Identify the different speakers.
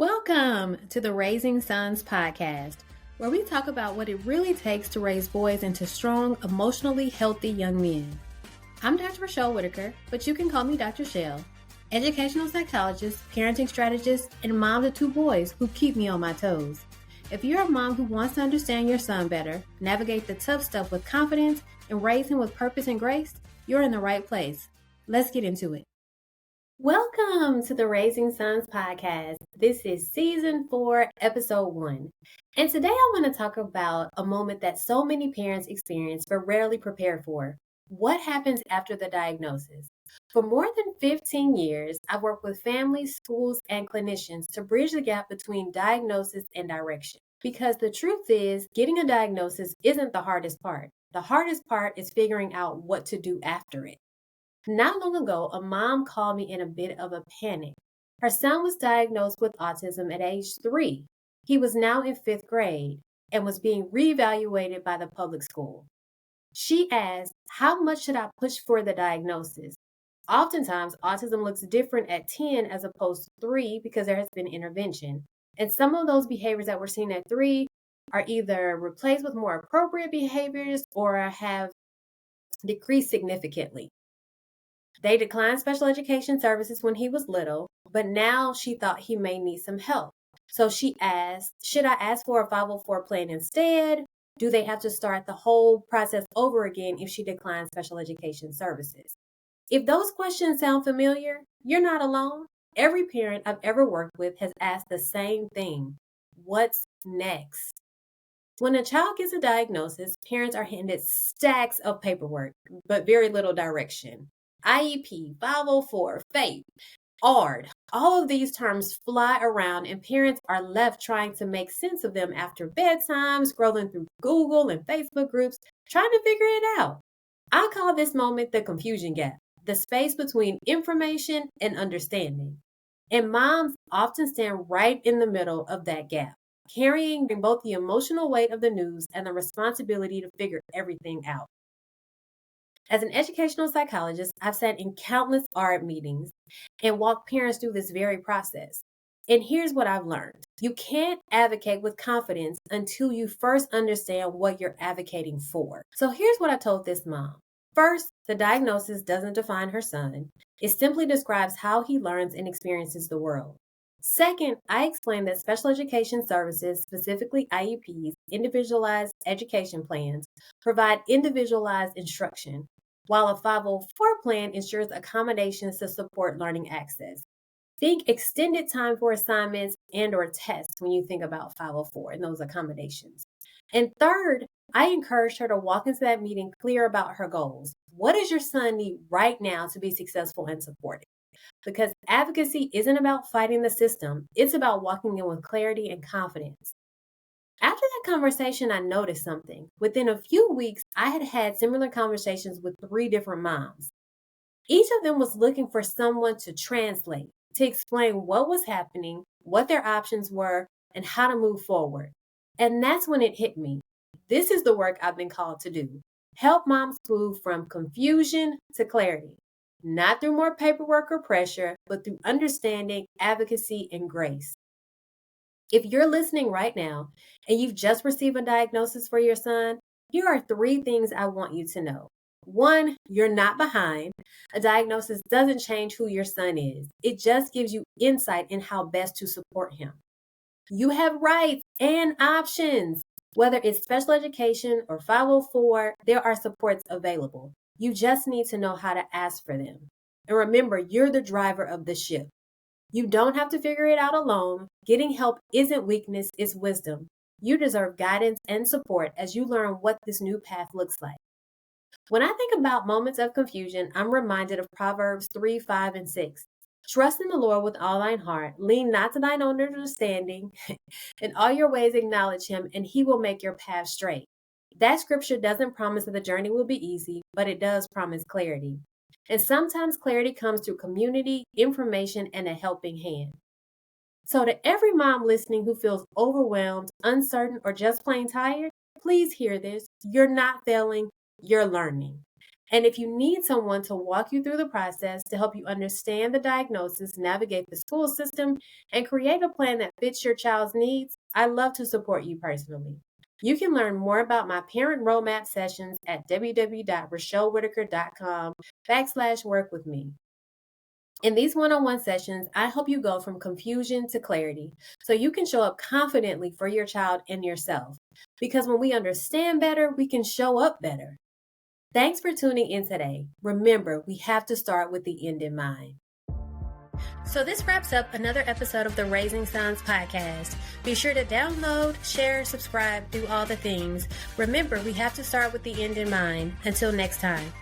Speaker 1: Welcome to the Raising Sons podcast, where we talk about what it really takes to raise boys into strong, emotionally healthy young men. I'm Dr. Richelle Whittaker, but you can call me Dr. Shell, educational psychologist, parenting strategist, and mom to two boys who keep me on my toes. If you're a mom who wants to understand your son better, navigate the tough stuff with confidence, and raise him with purpose and grace, you're in the right place. Let's get into it. Welcome to the Raising Sons podcast. This is season 4, episode 1. And today I want to talk about a moment that so many parents experience but rarely prepare for. What happens after the diagnosis? For more than 15 years, I've worked with families, schools, and clinicians to bridge the gap between diagnosis and direction. Because the truth is, getting a diagnosis isn't the hardest part. The hardest part is figuring out what to do after it. Not long ago, a mom called me in a bit of a panic. Her son was diagnosed with autism at age 3. He was now in 5th grade and was being reevaluated by the public school. She asked, how much should I push for the diagnosis? Oftentimes, autism looks different at 10 as opposed to 3 because there has been intervention. And some of those behaviors that we're seeing at 3 are either replaced with more appropriate behaviors or have decreased significantly. They declined special education services when he was little, but now she thought he may need some help. So she asked, should I ask for a 504 plan instead? Do they have to start the whole process over again if she declines special education services? If those questions sound familiar, you're not alone. Every parent I've ever worked with has asked the same thing. What's next? When a child gets a diagnosis, parents are handed stacks of paperwork, but very little direction. IEP, 504, FAPE, ARD, all of these terms fly around and parents are left trying to make sense of them after bedtime, scrolling through Google and Facebook groups, trying to figure it out. I call this moment the confusion gap, the space between information and understanding. And moms often stand right in the middle of that gap, carrying both the emotional weight of the news and the responsibility to figure everything out. As an educational psychologist, I've sat in countless ARD meetings and walked parents through this very process. And here's what I've learned. You can't advocate with confidence until you first understand what you're advocating for. So here's what I told this mom. First, the diagnosis doesn't define her son. It simply describes how he learns and experiences the world. Second, I explained that special education services, specifically IEPs, individualized education plans, provide individualized instruction, while a 504 plan ensures accommodations to support learning access. Think extended time for assignments and/or tests when you think about 504 and those accommodations. And third, I encouraged her to walk into that meeting clear about her goals. What does your son need right now to be successful and supported? Because advocacy isn't about fighting the system, it's about walking in with clarity and confidence. After that conversation, I noticed something. Within a few weeks, I had had similar conversations with 3 different moms. Each of them was looking for someone to translate, to explain what was happening, what their options were, and how to move forward. And that's when it hit me. This is the work I've been called to do. Help moms move from confusion to clarity. Not through more paperwork or pressure, but through understanding, advocacy, and grace. If you're listening right now and you've just received a diagnosis for your son, here are 3 things I want you to know. 1, you're not behind. A diagnosis doesn't change who your son is. It just gives you insight in how best to support him. You have rights and options. Whether it's special education or 504, there are supports available. You just need to know how to ask for them. And remember, you're the driver of the ship. You don't have to figure it out alone. Getting help isn't weakness, it's wisdom. You deserve guidance and support as you learn what this new path looks like. When I think about moments of confusion, I'm reminded of Proverbs 3, 5, and 6. Trust in the Lord with all thine heart. Lean not to thine own understanding. In all your ways acknowledge him, and he will make your path straight. That scripture doesn't promise that the journey will be easy, but it does promise clarity. And sometimes clarity comes through community, information, and a helping hand. So to every mom listening who feels overwhelmed, uncertain, or just plain tired, please hear this. You're not failing, you're learning. And if you need someone to walk you through the process to help you understand the diagnosis, navigate the school system, and create a plan that fits your child's needs, I love to support you personally. You can learn more about my parent roadmap sessions at www.richellewhitaker.com/work with me. In these one-on-one sessions, I help you go from confusion to clarity so you can show up confidently for your child and yourself. Because when we understand better, we can show up better. Thanks for tuning in today. Remember, we have to start with the end in mind. So this wraps up another episode of the Raising Sons podcast. Be sure to download, share, subscribe, do all the things. Remember, we have to start with the end in mind. Until next time.